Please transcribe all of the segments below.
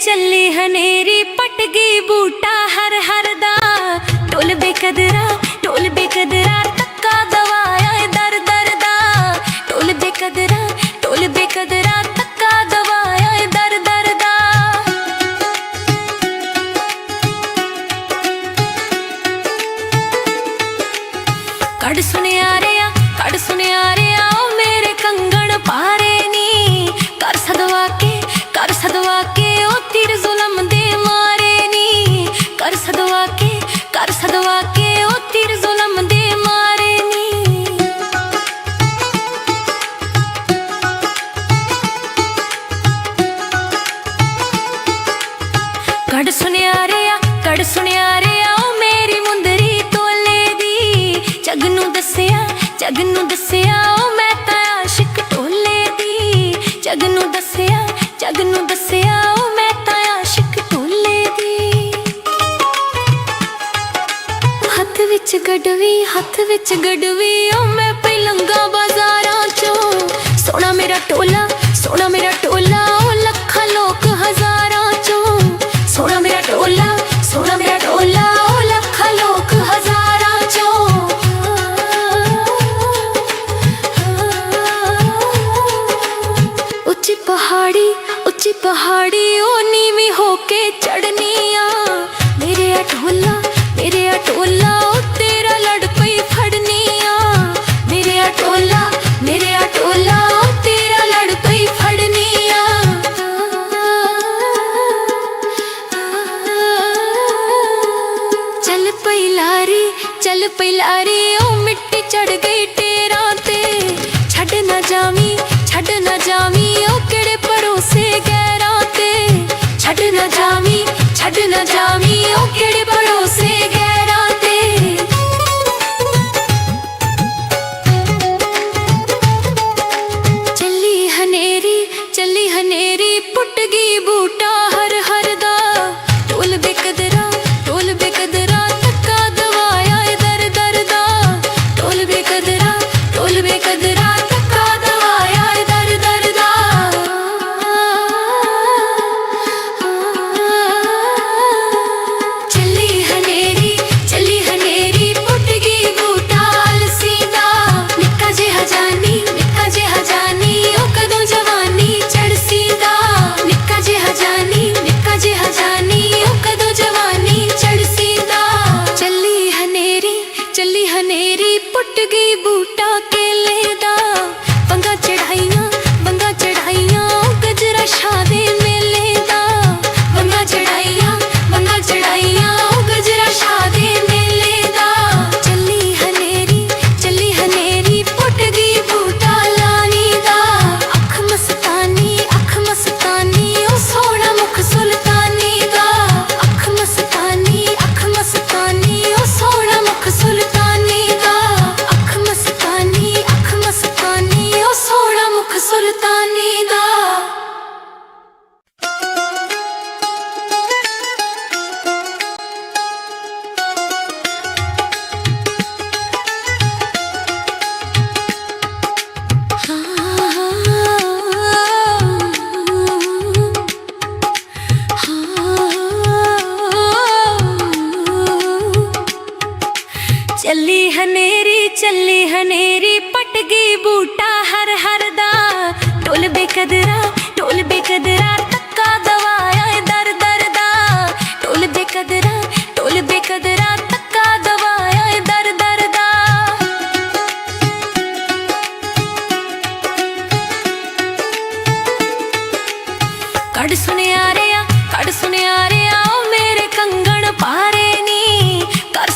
चली हनेरी पट गई बूटा हर हर दा। ढोल बेकदरा तक्का दवाया दर दर दा। ढोल बेकदरा तक्का दवाया दर दर दा। कड़ सुनिया रे ओ मेरे कंगन पारे नी। कर सदवा के ओ तीर जुलम दे मारे नी। कर सदवा के ओ तीर जुलम दे मारे नी। कड़ सुनिया रे ओ मेरी मुंदरी तोले दी। जगनू दसिया ओ मैं ता आशिक ढोले दी। जगनू दसिया ओ मैं ता आशिक ढोले दी। हथ विच गड़वी ओ मैं पलंगा बाजारां चो। सोना मेरा टोला ओ लखा लोक हजारां चो। सोना मेरा टोला ओ लखा लोक हजारां चो। उच्ची पहाड़ी ओ नीवी होके चढ़निया। मेरे अटोला ओ तेरा लड़ पई फड़निया। मेरे अटोला ओ तेरा लड़ पई फड़निया। चल पई लारी ओ मिट्टी चढ़ गई टेरा ते। छड़ न जावी ओ केड़े पड़ोसे गैरां ते। छड़ न जावी ओ केड़े पड़ोसे गैरां ते। चली हनेरी पुट गई बूटा हर हर दा। ढोल बेकदरा तक्का दवाया दर दर दा। ढोल बेकदरा तक्का दवाया दर दर दा। चली हनेरी पुट गई बूटा अलसी दा। निक्का जिहा जानी ओ कदों जवानी चढ़सी दा। निक्का जिहा जानी ओ कदों जवानी चढ़सी दा। चली हनेरी पुट गई बूटा केले दा। बंगा चढ़ाइयां ओ गजरा शादे मेले दा। बंगा चढ़ाइयां ओ गजरा शादे मेले दा। चली हनेरी पुट गई बूटा लानी दा। अख मस्तानी ओ सोहना मुख सुल्तानी दा। अख मस्तानी ओ सोहना मुख सुल्तानी दा। अख मस्तानी ओ सोहना मुख सुल्तानी दा। चली हनेरी पट गई बूटा हर हर दा। ढोल बेकदरा तक्का दवाया दर दर दा। ढोल बेकदरा तक्का दवाया दर दर दा। कड़ सुनिया रे ओ मेरे कंगन पारे नी। कर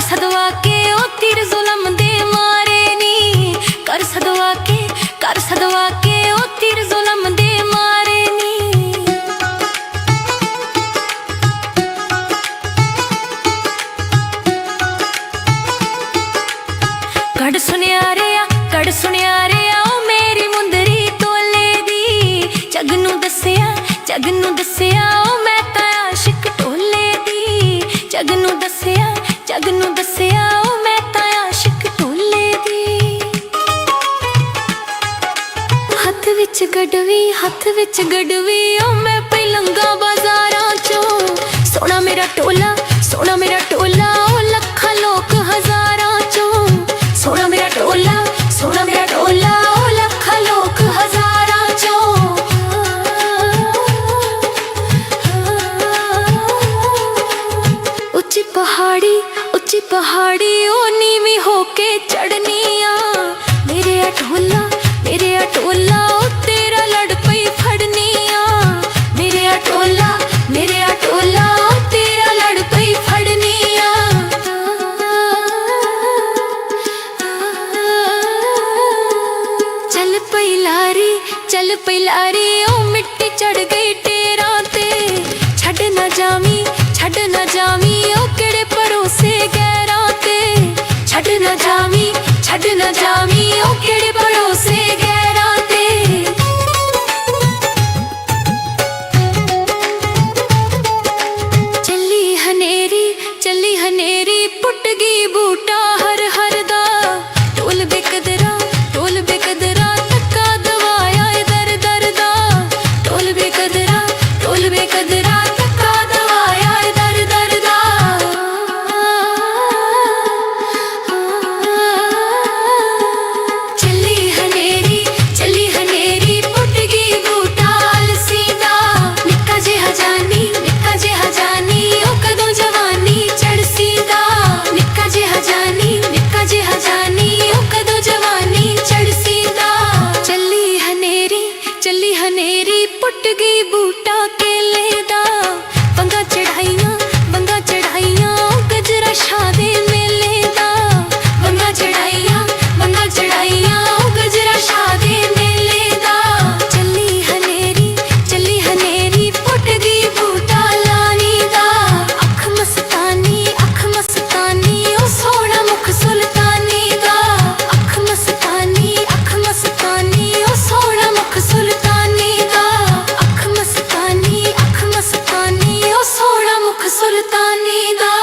सदवा के ओ तीर जुलम दे मारे नी। कर सदवा के ओ तीर जुलम दे मारे नी। कड़ सुनिया रे ओ मेरी मुंदरी तोले दी। जगनू दसिया ओ मैं ता आशिक ढोले दी। जगनू दसिया ओ मैं ता आशिक ढोले दी। हथ गडवी हथ विच गडवी ओ मैं पई लंगा बाजारां चों। सोना मेरा टोला ओ लखां लोक हजारां चों। सोना मेरा टोला ओ लखां लोक हजारां चों। उच्ची पहाड़ी ओ नीवी होके चढ़निया। मेरे अटोला ओ तेरा लड़ पई फड़निया। मेरे अटोला ओ तेरा लड़ पई फड़निया। चल पई लारी ओ मिट्टी चढ़ गई टेरा ते। छड़ न जामी ओ केड़े भरोसे गैरां ते। छड़ न जामी ओ केड़े भरोसे गैरां ते। चली हनेरी पुट गई बूटा हर दा। ढोल बेकदरा तक्का दवाया दर दा। ढोल बेकदरा तक्का दवाया दर दा। चली हनेरी पुट गई बूटा अलसी दा। निक्का जिहा जानी ओ कदों जवानी चढ़सी दा। निक्का जिहा जानी ओ कदों जवानी चढ़सी दा। चली हनेरी पुट गई बूटा केले दा। बंगा चढ़ाइयां ओ गजरा शादे मेले दा। बंगा चढ़ाइयां ओ गजरा शादे मेले दा। चली हनेरी पुट गई बूटा लानी दा। अख मस्तानी ओ सोहना मुख सुल्तानी दा। अख मस्तानी ओ सोहना मुख सुल्तानी दा। अख मस्तानी ओ सोहना मुख सुल्तानी दा।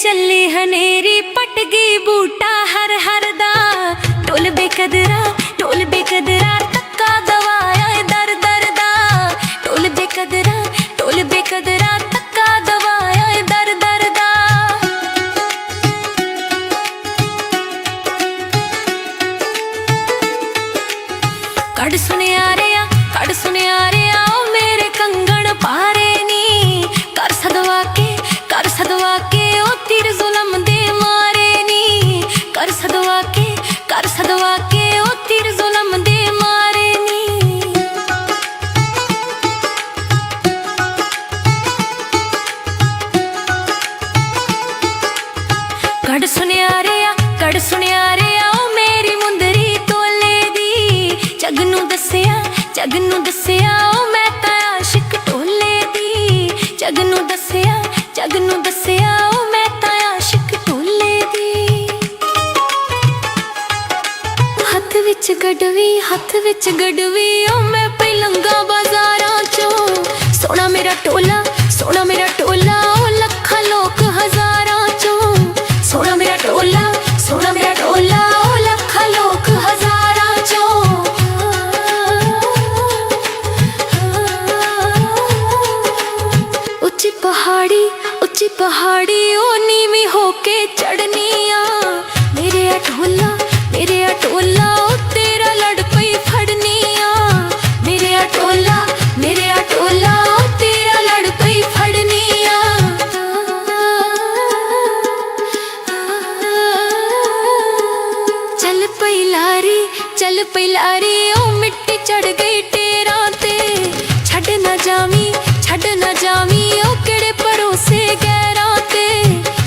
चली हनेरी पट गई बूटा हर दा। ढोल बेकदरा तक्का दवाया दर दा। ढोल बेकदरा तक्का दवाया दर दा। कड़ सुनिया रे आओ मेरे कंगन पारे नी। कर सदवा के ओ तीर जुलम दे मारे नी। कर सदवा के ओ तीर जुलम दे मारे नी। कड़ सुनिया रे आओ मेरी मुंदरी तोले दी। जगनू दसिया ओ मैं तां आशिक टोले दी। जगनू दसिया ओ मैं तां आशिक टोले दी। हथ विच गडवी ओ मैं पई लंगा बाजारां चों। सोना मेरा टोला ओ लखां लोक हजारां चों। सोना मेरा टोला ओ लखां लोक हजारां चों। उच्ची पहाड़ी ओ नीवी होके चढ़निया। मेरे अटोला ओ तेरा लड़ पई फड़निया। मेरे अटोला ओ तेरा लड़ पई फड़निया। चल पई लारी ओ मिट्टी चढ़ गई टेरा ते। छड़ न जामी ओ केड़े भरोसे गैरां ते।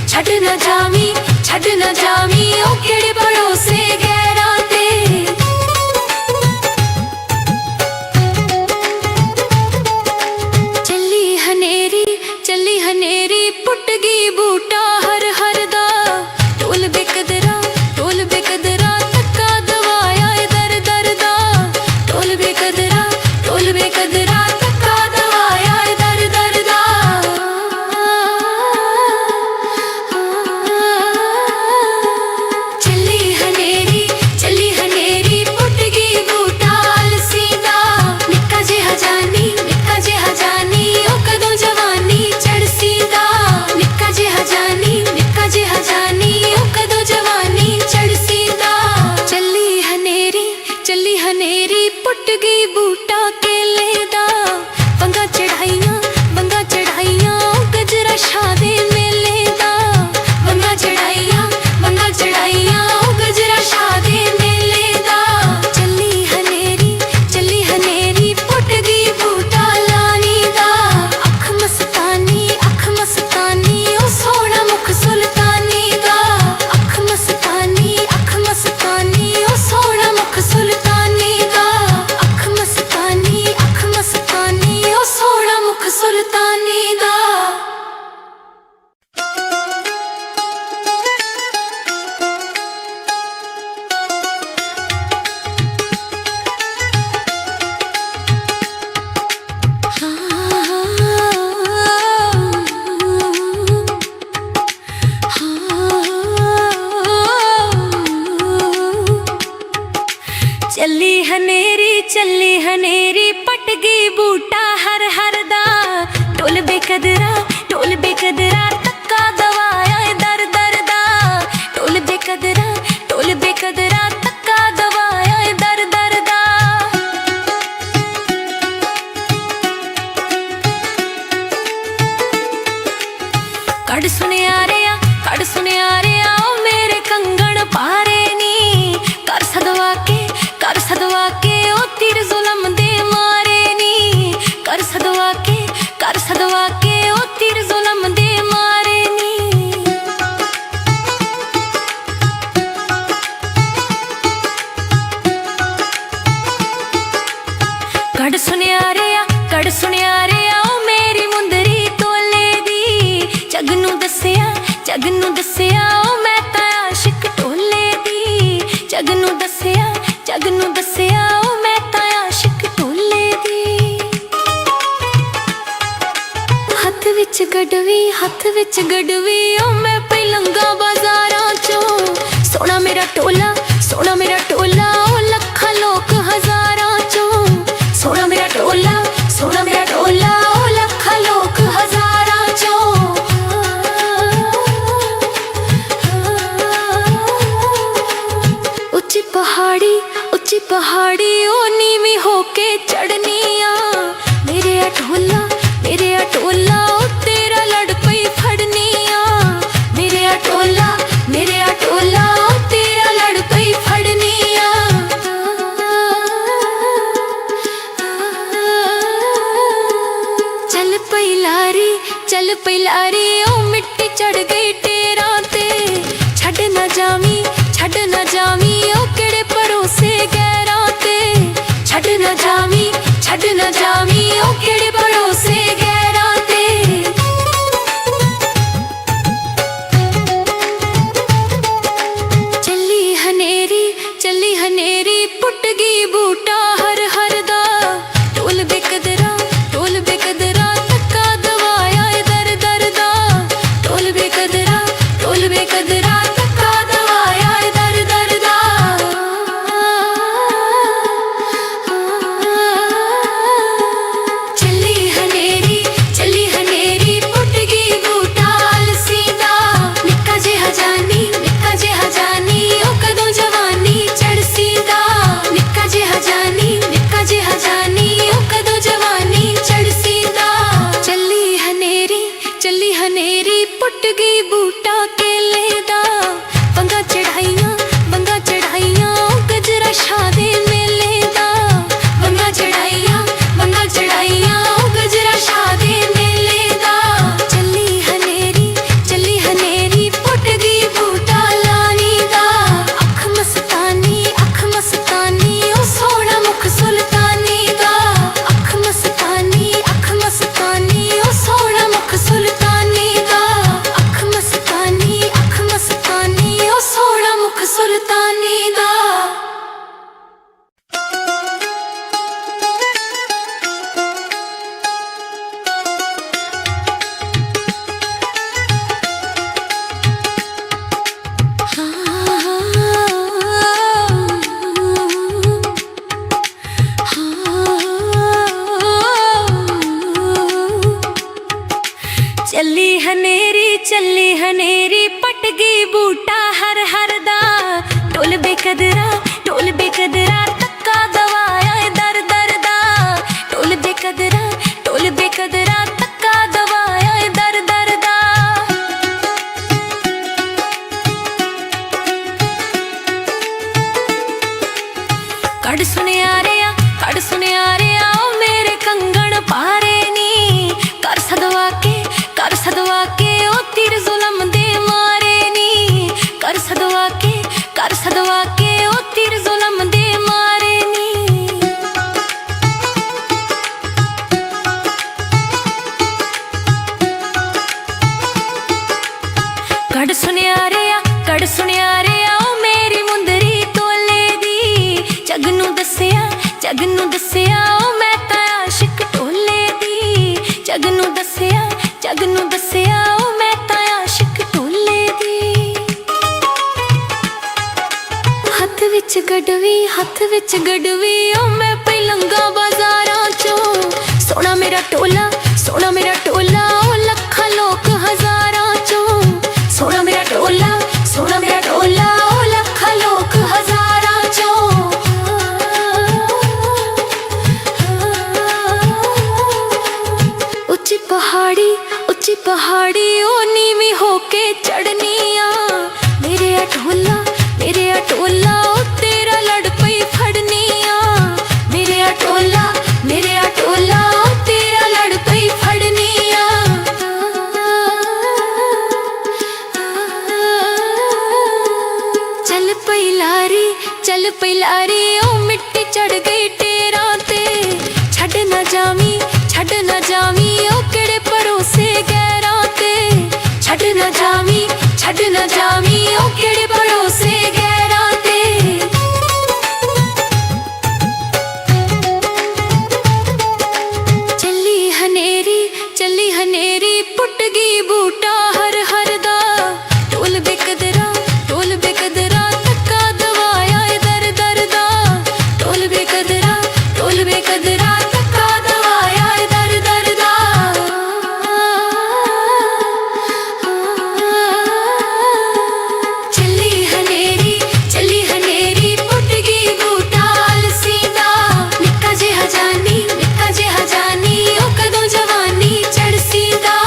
छड़ न जामी ओ केड़े भरोसे गैरां ते। चली हनेरी पुट हनेरी पट गई बूटा हर हर दा ढोल बेकदरा तक्का दवाया दर दर दा ढोल बेकदरा तक्का दवाया दर दर दा। कड़ सुनिया रे ओ मेरे कंगन पारे नी कर सदवा के ओ तीर जुलम दे मारे नी कर सदवा के ओ तीर जुलम दे मारे नी। कड़ सुनिया रे ओ मेरी मुंदरी तोले दी जग नू दसिया ओ मैं ता आशिक ढोले दी जग नू दसिया ओ मैं ता आशिक ढोले दी। हथ विच गड़वी ओ मैं पलंगा बाजारां चों सोना मेरा टोला ओ लखां लोक हजारां चों सोना मेरा टोला ओ लखां लोक हजारां चों। उच्ची पहाड़ी ओ नीवी होके चढ़निया मेरे अटोला ओ तेरा लड़ पई फड़निया मेरे अटोला ओ तेरा लड़ पई फड़निया। चल पई लारी ओ मिट्टी चढ़ गई टेरा ते छड़ न जावी ओ केड़े भरोसे गैरां ते छड़ न जावी ओ केड़े भरोसे गैरां ते। चली हनेरी पुट गई बूटा हर हर दा ढोल बेकदरा तक्का दवाया दर दर दा ढोल बेकदरा तक्का दवाया दर दर दा। चली हनेरी पुट गई बूटा अलसी दा निक्का जिहा जानी ओ कदों जवानी चढ़सी दा निक्का जिहा जानी ओ कदों जवानी चढ़सी दा। चली हनेरी पुट गई बूटा केले दा बंगा चढ़ाइयां ओ गजरा शादे मेले दा बंगा चढ़ाइयां ओ गजरा शादे मेले दा। चली हनेरी पुट गई बूटा लानी दा अख मस्तानी ओ सोहना मुख सुल्तानी दा अख मस्तानी ओ सोहना मुख सुल्तानी दा अख मस्तानी ओ सोहना मुख सुल्तानी दा। चली हनेरी पट गई बूटा हर हर दा ढोल बेकदरा तक्का दवाया दर दर दा ढोल बेकदरा तक्का दवाया दर दर दा। कड़ सुनिया रे ओ मेरे कंगन पारे नी कर सदवा के ओ तीर जुलम दे मारे नी कर सदवा के ओ तीर जुलम दे मारे नी। कड़ सुनिया रे ओ मेरी मुंदरी तोले दी जग नू दसिया ओ मैं ता आशिक ढोले दी जग नू दसिया ओ मैं ता आशिक ढोले दी। हथ विच गड़वी ओ मैं पलंगा लंगा बाजारां चों। सोना मेरा टोला, सोना मेरा टोला, ओ लखां लोक हजारां चों। सोना मेरा टोला, सोना मेरा टोला, ओ लखां लोक हजारां चों। उच्ची पहाड़ी, उच्ची पहाड़ी, ओ नीवीं होके चढ़निया। मेरे टोला, मेरे टोला, ओ तेरा लड़ पई फड़निया। मेरे टोला, मेरे टोला, ओ तेरा लड़ पई फड़निया। चल पई लारी, चल पई लारी, ओ मिट्टी चढ़ गई टेरा ते। छड़ ना जावी, छड़ ना जावी, ओ केड़े भरोसे गैरां ते। छड़ ना जावी, छड़ ना जावी, ओ केड़े भरोसे गैरां ते। चली हनेरी, चली हनेरी, पुट गई बूटा हर हर दा। ढोल बेकदरा, ढोल बेकदरा, धक्का दवाया दर दर दा। ढोल बेकदरा, ढोल बेकदरा, धक्का दवाया दर दर दा। चली हनेरी, चली हनेरी, पुट गई बूटा अलसी दा। निक्का जिहा जानी, निक्का जिहा जानी, ओ कदों जवानी चढ़सी दा।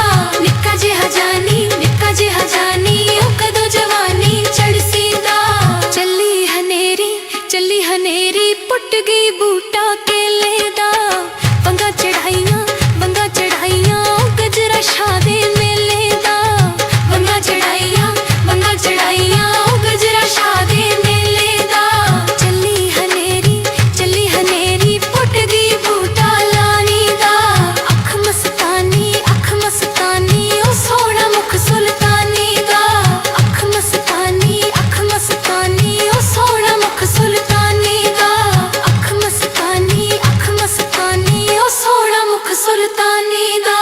निक्का जिहा जानी, निक्का जिहा जानी, ओ कदों जवानी चढ़सी दा। चली हनेरी, चली हनेरी, पुट गई बूटा केले दा। वंगा चढ़ाइयां, वंगा चढ़ाइयां, ओ गजरा शादे मेले दा। वंगा चढ़ाइयां, वंगा चढ़ाइयां, ओ गजरा शादे मेले दा। चली हनेरी, चली हनेरी, पुट गई बूटा लानी दा। अख मस्तानी, अख मस्तानी, ओ सोहना मुख सुल्तानी दा। अख मस्तानी, अख मस्तानी, ओ सोहना मुख सुल्तानी दा। अख मस्तानी, अख मस्तानी, ओ सोहना मुख सुल्तानी दा।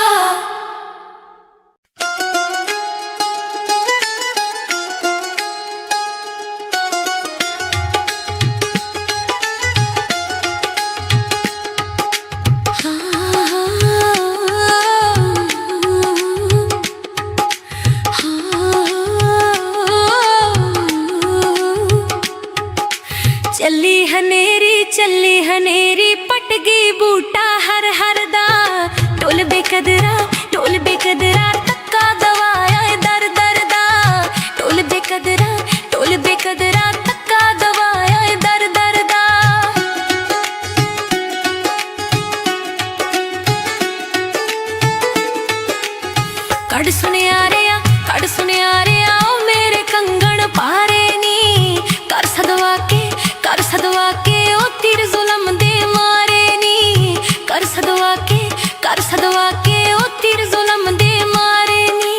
चली हनेरी, चली हनेरी, पट गई बूटा हर हर दा। ढोल बेकदरा, ढोल बेकदरा, धक्का दवाया दर दर दा। ढोल बेकदरा, ढोल बेकदरा, धक्का दवाया दर दर दा। कड़ सुनियारिया, कड़ सुनियारिया, ओ मेरे कंगन पारे नी। कर सदवा के, कर सदवा के, ओ तीर जुलम दे मारे नी। कर सदवा के, कर सदवा के, ओ तीर जुलम दे मारे नी।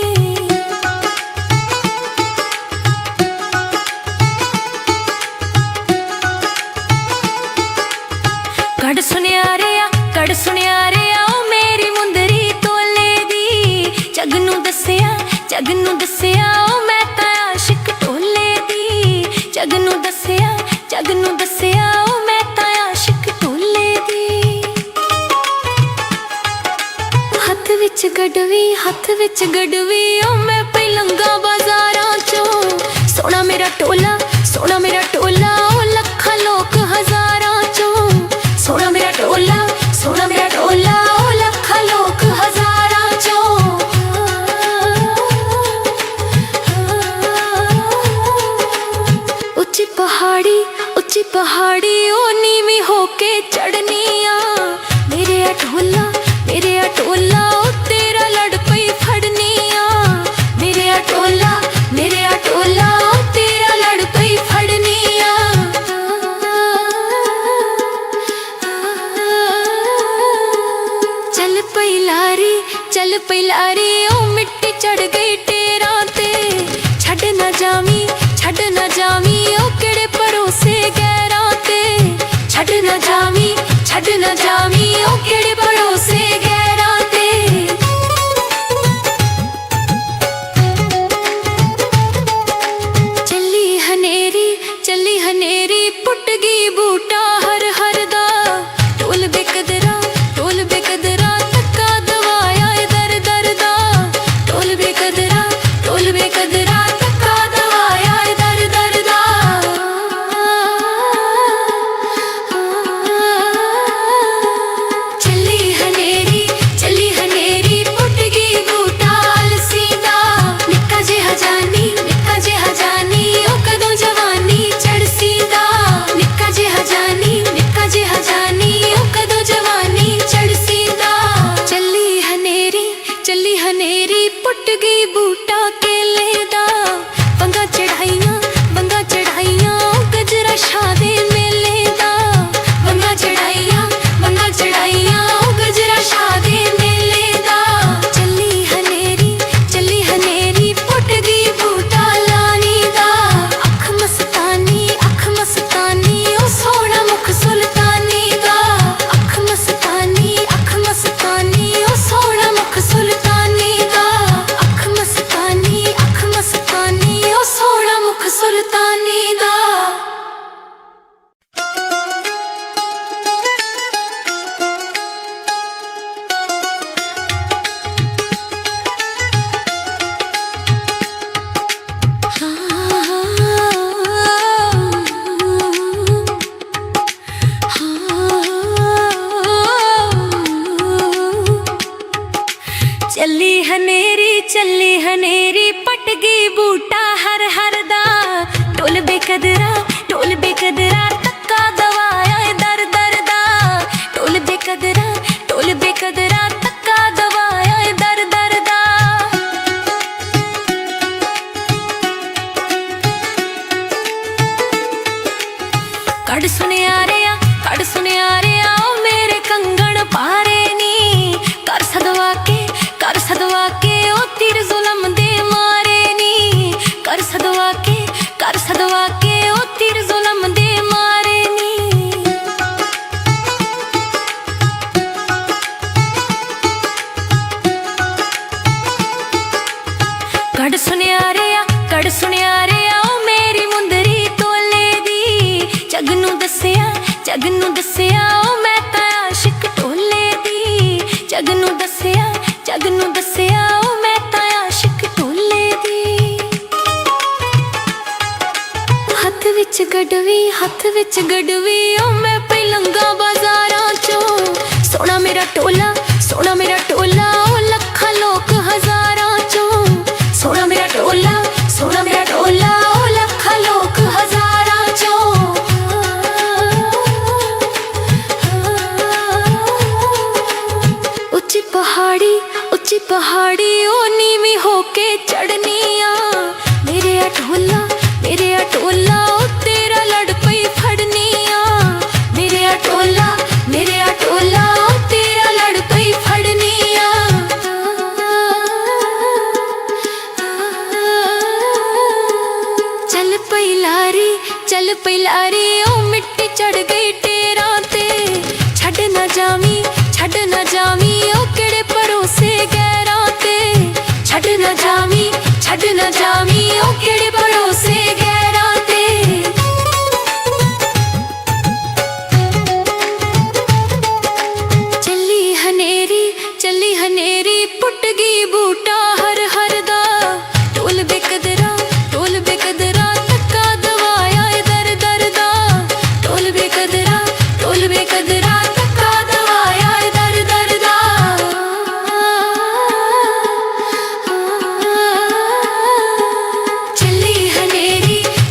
कड़ सुनियारिया, कड़ सुनियारिया, ओ मेरी मुंदरी तोले दी। जग नूं दस्सिया, जग नूं दस्सिया, ओ मैं तां आशिक ढोले दी। जग नूं दस्सिया, जग नूं दस्सिया, ओ मैं तां आशिक ढोले दी। हत्थ विच गडवी, हत्थ विच गडवी, ओ मैं पई लंगा बाजारां चों। सोना मेरा टोला, सोना मेरा टोला, ओ लखां लोक हजारां चों। सोना मेरा टोला, सोना मेरा टोला, ओ लखां लोक हजारां चों। उच्ची पहाड़ी, उच्ची पहाड़ी, ओ नीवीं होके चढ़निया। मेरे टोला, मेरे टोला, ओ तेरा लड़ पई फड़निया। मेरे टोला, मेरे टोला, ओ तेरा लड़ पई फड़निया। चल पई लारी, चल पई लारी, ओ मिट्टी चढ़ गई टेरा ते। छड़ ना जावी, छड़ ना जावी, ओ केड़े भरोसे गैरां ते। छड़ ना जावी, छड़ ना जावी, ओ केड़े भरोसे बेकदरा ढोल बेकदरा धक्का दवाया ए दर दर दा ढोल बेकदरा धक्का दवाया ए दर दर दा कड़ सुनिया रे आओ मेरे कंगन पारे नी कर सदवा के ओ तीर जुलम दे मारे नी कर सदवा के ओ तीर जुलम दे मारे नी कड़ सुनिया रे आओ मेरी मुंदरी तोले दी जगनू दसिया ओ मैं तां आशिक ढोले दी जगनू दसिया ओ मैं तां आशिक ढोले दी हथ विच गड़वी ओ मैं पलंगा बाजारां चों सोना मेरा टोला ओ लखां लोक हजारां चों सोना मेरा टोला ओ लखां लोक हजारां चों उच्ची पहाड़ी ओ नीवी होके चढ़निया मेरे अटोला ओ तेरा लड़ पई फड़निया मेरे अटोला ओ तेरा लड़ पई फड़निया चल पई लारी ओ मिट्टी चढ़ गई टेरा ते छड़ न जावी ओ केड़े भरोसे गैरा ते छड़ न जावी ओ केड़े भरोसे गैरा ते चली हनेरी पुट गई बूटा हर दा ढोल बेकदरा धक्का दवाया ए दर दर दा ढोल बेकदरा धक्का दवाया ए दर दर दा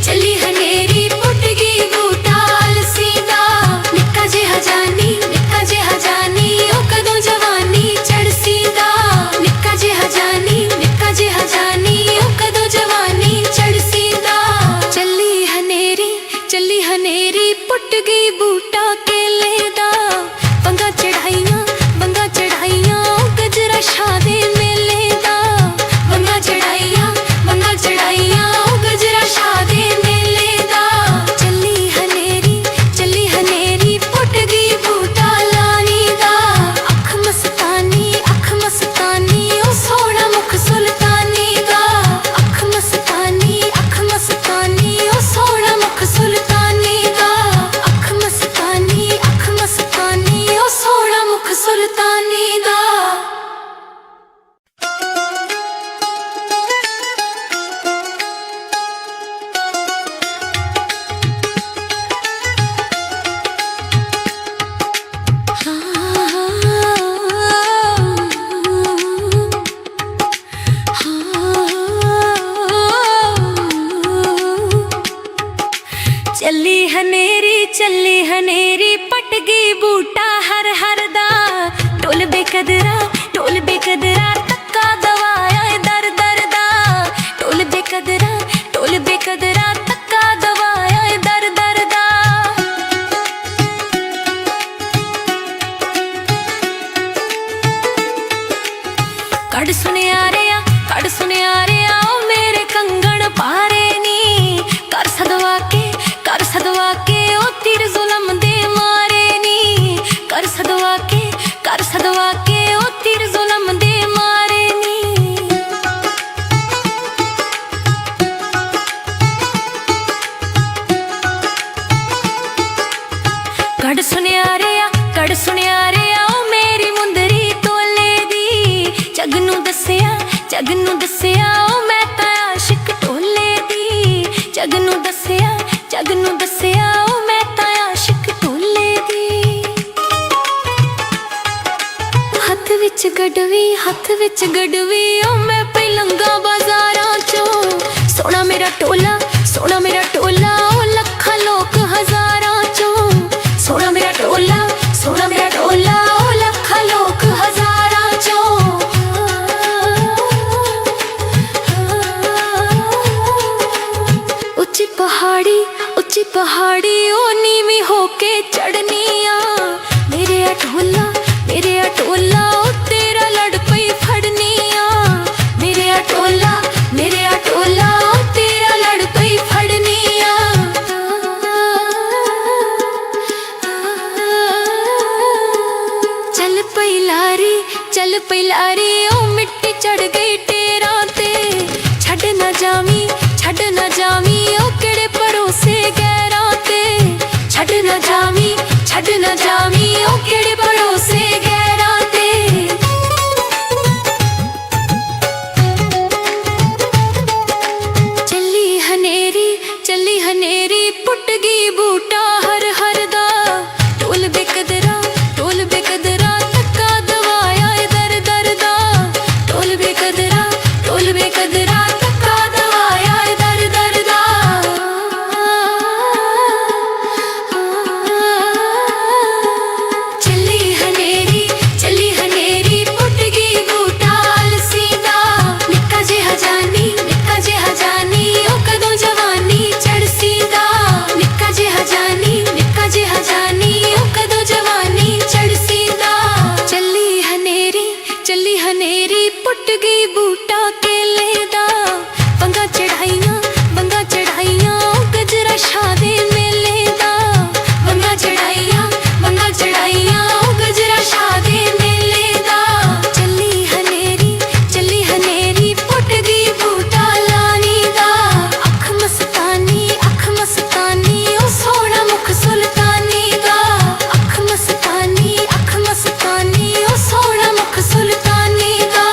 चली हनेरी पुट गई बूटा अलसी दा निक्का जिहा जानी ओ कदों जवानी चढ़सी दा निक्का जिहा जानी ओ कदों जवानी चढ़सी दा चली हनेरी पुट गई बूटा केले दा बंगा चढ़ाइयां ओ गजरा शादे मेले दा बंगा चढ़ाइयां ओ गजरा शादे मेले दा चली हनेरी पुट गई बूटा लानी दा अख मस्तानी ओ सोहना मुख सुल्तानी दा अख मस्तानी ओ सोहना मुख सुल्तानी दा अख मस्तानी ओ सोहना मुख सुल्तानी दा चली हनेरी पट गई बूटा हर दा ढोल बेकदरा धक्का दवाया ए दर दर दा ढोल बेकदरा धक्का दवाया ए दर दर दा कड़ सुनिया रे आओ मेरे कंगन पारे नी कर सदवा के ओ तीर जुलम दे मारे नी कर सदवा के ओ तीर जुलम दे मारे नी कड़ सुनिया रे आओ मेरी मुंदरी तोले दी जगनू दसिया ओ मैं तां आशिक ढोले दी जगनू दसिया ओ मैं तां आशिक ढोले दी हथ विच गड़वी ओ मैं पलंगा बाजारां चों सोना मेरा टोला ਉੱਚੀ ਪਹਾੜੀ ਉਹ ਨੀਵੀਂ ਹੋ ਕੇ ਚੜਨੀ ਆ। ਮੇਰੇ ਅਟੋਲਾ ਉਹ ਤੇਰਾ ਲੜ ਪਈ ਫੜਨੀ ਆ। ਮੇਰੇ ਅਟੋਲਾ ਉਹ ਤੇਰਾ ਲੜ ਪਈ ਫੜਨੀ ਆ। ਚੱਲ ਪਈ ਲਾਰੀ ਉਹ ਮਿੱਟੀ ਚੜ ਗਈ ਟੇਰਾਂ ਤੇ। ਛੱਡ ਨਾ ਜਾਵੀਂ ਉਹ ਕਿਹੜੇ ਭਰੋਸੇ ਗੈਰਾਂ ਤੇ। ਛੱਡ ਨਾ ਜਾਵੀਂ ਉਹ ਕਿਹੜੇ ਭਰੋਸੇ ਗੈਰਾਂ ਤੇ। ਚੱਲੀ ਹਨੇਰੀ ਪੁੱਟ ਗਈ ਬੂਟਾ ਹਰ ਦਾ। ਢੋਲ ਬੇਕਦਰਾ ਧੱਕਾ ਦਵਾਇਆ ਏ ਦਰ ਦਾ। ਢੋਲ ਬੇਕਦਰਾ ਧੱਕਾ ਦਵਾਇਆ ਏ ਦਰ ਦਾ। ਚੱਲੀ ਹਨੇਰੀ ਪੁੱਟ ਗਈ ਬੂਟਾ ਅਲਸੀ ਦਾ। ਨਿੱਕਾ ਜਿਹਾ ਜਾਨੀ ਉਹ ਕਦੋਂ ਜਵਾਨੀ ਚੜ੍ਹਸੀ ਦਾ। ਨਿੱਕਾ ਜਿਹਾ ਜਾਨੀ ਉਹ ਕਦੋਂ ਜਵਾਨੀ ਚੜ੍ਹਸੀ ਦਾ। ਚੱਲੀ ਹਨੇਰੀ ਪੁੱਟ ਗਈ ਬੂਟਾ ਕੇਲੇ ਦਾ। ਵੰਗਾਂ ਚੜ੍ਹਾਈਆਂ ਉਹ ਗਜਰਾ ਸ਼ਾਹ ਦੇ ਮੇਲੇ ਦਾ। ਵੰਗਾਂ ਚੜ੍ਹਾਈਆਂ ਉਹ ਗਜਰਾ ਸ਼ਾਹ ਦੇ ਮੇਲੇ ਦਾ। ਚੱਲੀ ਹਨੇਰੀ ਪੁੱਟ ਗਈ ਬੂਟਾ ਲਾਣੀ ਦਾ। ਅੱਖ ਮਸਤਾਨੀ ਉਹ ਸੋਹਣਾ ਮੁਖ ਸੁਲਤਾਨੀ ਦਾ। ਅੱਖ ਮਸਤਾਨੀ ਉਹ ਸੋਹਣਾ ਮੁਖ ਸੁਲਤਾਨੀ ਦਾ।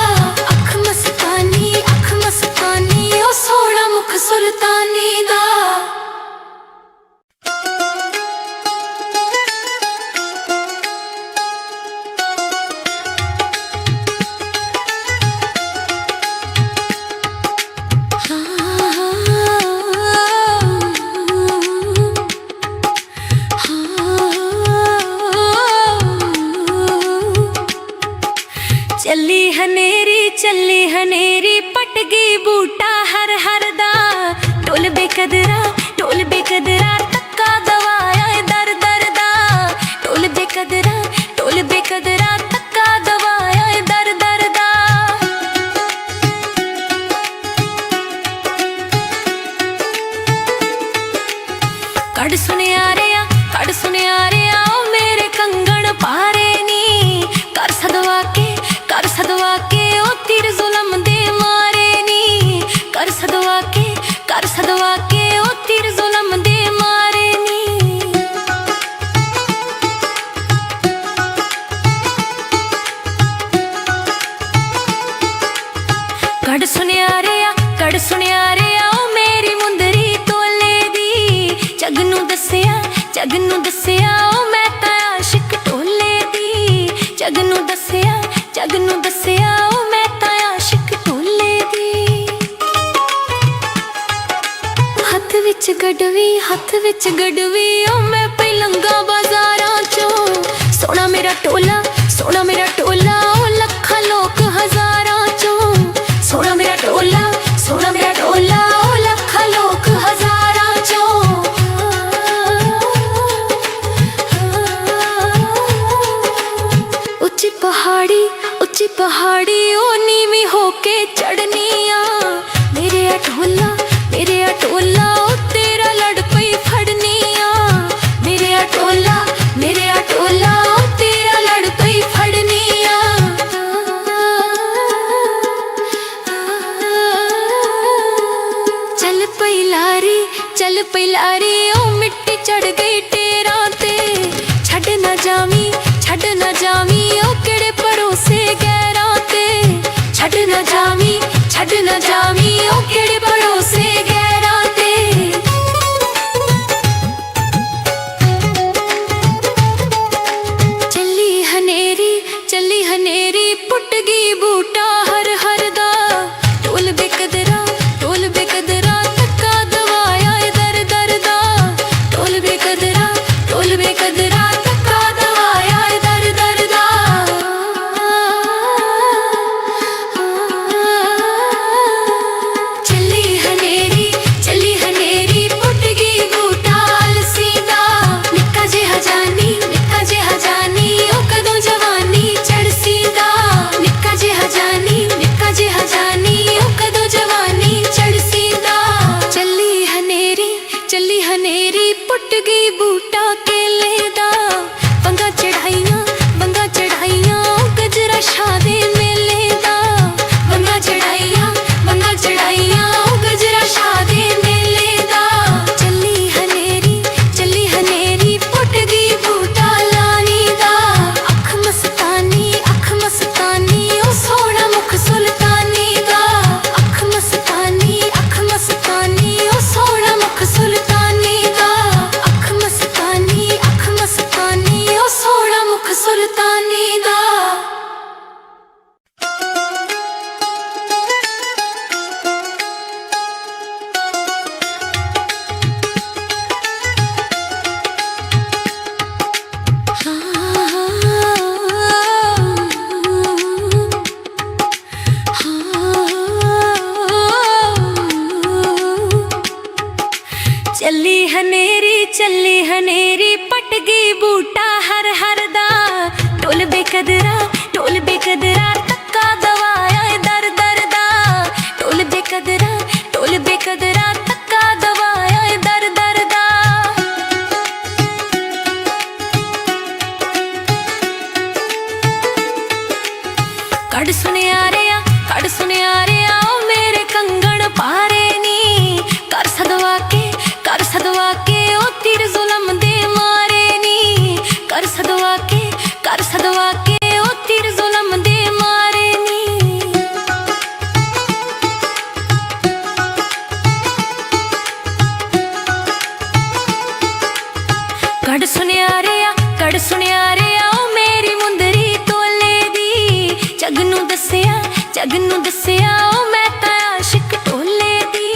ਅੱਖ ਮਸਤਾਨੀ ਉਹ ਸੋਹਣਾ ਮੁਖ ਸੁਲਤਾਨੀ ਦਾ। ਚੱਲੀ ਹਨੇਰੀ ਪਟ ਗਈ ਬੂਟਾ ਹਰ ਦਾ। ਢੋਲ ਬੇਕਦਰਾ ਧੱਕਾ ਦਵਾਇਆ ਏ ਦਰ ਦਾ। ਢੋਲ ਬੇਕਦਰਾ ਧੱਕਾ ਦਵਾਇਆ ਏ ਦਰ ਦਾ। ਕੱਢ ਸੁਨਿਆਰਿਆ ਉਹ ਮੇਰੇ ਕੰਗਣ ਪਾਰੇ ਨੀ। ਕਰ ਸਦਵਾ ਕੇ ਉਹ ਤੀਰ ਜ਼ੁਲਮ ਦੇ ਮਾਰੇ ਨੀ। ਕਰ ਸਦਵਾ ਕੇ ਉਹ ਤੀਰ ਜ਼ੁਲਮ ਦੇ ਮਾਰੇ ਨੀ। ਕੱਢ ਸੁਨਿਆਰਿਆ ਉਹ ਮੇਰੀ ਮੁੰਦਰੀ ਤੋਲੇ ਦੀ। ਜਗ ਨੂੰ ਦੱਸਿਆ ਉਹ ਮੈਂ ਤਾਂ ਆਸ਼ਿਕ ਢੋਲੇ ਦੀ। ਜਗ ਨੂੰ ਦੱਸਿਆ ਉਹ ਮੈਂ ਤਾਂ ਆਸ਼ਿਕ ਢੋਲੇ ਦੀ। ਹੱਥ ਵਿੱਚ ਗੜਵੀ ਉਹ ਮੈਂ ਪਲੰਗਾ ਬਾਜ਼ਾਰਾਂ ਚੋਂ। ਸੋਹਣਾ ਮੇਰਾ ਟੋਲਾ ਉਹ ਲੱਖਾਂ ਲੋਕ ਹਜ਼ਾਰਾਂ ਚੋਂ। ਸੋਹਣਾ ਮੇਰਾ ਟੋਲਾ ਉਹ ਲੱਖਾਂ ਲੋਕ ਹਜ਼ਾਰਾਂ ਚੋਂ। ਉੱਚੀ ਪਹਾੜੀ ਉਹ ਨੀਵੀਂ ਹੋ ਕੇ ਚੜਨੀ ਆ। ਮੇਰੇ ਅਟੋਲਾ ਉਹ ਤੇਰਾ ਲੜ ਪਈ ਫੜਨੀ ਆ। ਮੇਰੇ ਅਟੋਲਾ ਉਹ ਤੇਰਾ ਲੜ ਪਈ ਫੜਨੀ ਆ। ਚੱਲ ਪਈ ਲਾਰੀ ਉਹ ਮਿੱਟੀ ਚੜ ਗਈ ਟੇਰਾਂ ਤੇ। ਛੱਡ ਨਾ ਜਾਵੀਂ ਉਹ ਕਿਹੜੇ ਭਰੋਸੇ ਗੈਰਾਂ ਤੇ। ਛੱਡ ਨਾ ਜਾਵੀਂ ਉਹ ਕਿਹੜੇ ਭਰੋਸੇ ਗੈਰਾਂ ਤੇ। ਚੱਲੀ ਹਨੇਰੀ ਪੁੱਟ ਗਈ ਬੂਟਾ ਹਰ ਦਾ। ਢੋਲ ਬੇਕਦਰਾ ਧੱਕਾ ਦਵਾਇਆ ਏ ਦਰ ਦਾ। ਢੋਲ ਬੇਕਦਰਾ ਧੱਕਾ ਦਵਾਇਆ ਏ ਦਰ ਦਾ। ਚੱਲੀ ਹਨੇਰੀ पुट गई बूटा केले दा पंगा चढ़ाइयां गजरा शादे मेले दा पंगा चढ़ाइयां गजरा शादे मेले दा चली हनेरी पुट गई बूटा लानी दा अख मस्तानी ओ सोहना मुख सुल्तानी दा अख मस्तानी ओ सोहना मुख सुल्तानी दा अख मस्तानी ओ सोहना मुख सुल्तानी दा चली हनेरी पट गई बूटा हर दा टोल बेकदरा तक्का दवाया दर दा टोल बेकदरा तक्का दवाया दर दा कड़ सुनिया रे ओ मेरे कंगन पारे नी कर सदवा के ओ तीर जुलम दे मारे नी कर सदवा के ओ तीर जुलम दे मारे नी कड़ सुनिया रे ओ मेरी मुंदरी तोले दी जगनू दसिया ओ मैं ता आशिक टोले दी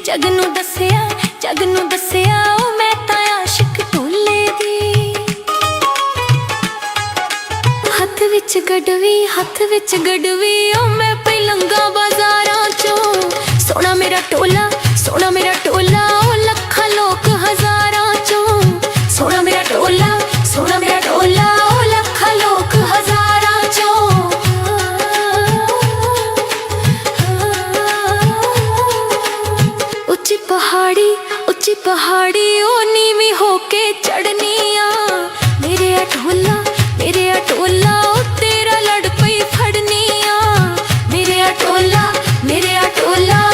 जगनू दसिया ओ मैं ता आशिक टोले दी हथ विच गड़वी ओ मैं पलंगा बाजारां चो सोना मेरा टोला ओ लखा लोक हजारां चो सोना मेरा टोला ओ लखा लोक हजारां चो उच्ची पहाड़ी ओ नीवी होके चढ़निया मेरे अटोला ओ तेरा लड़ पई फड़निया मेरे अटोला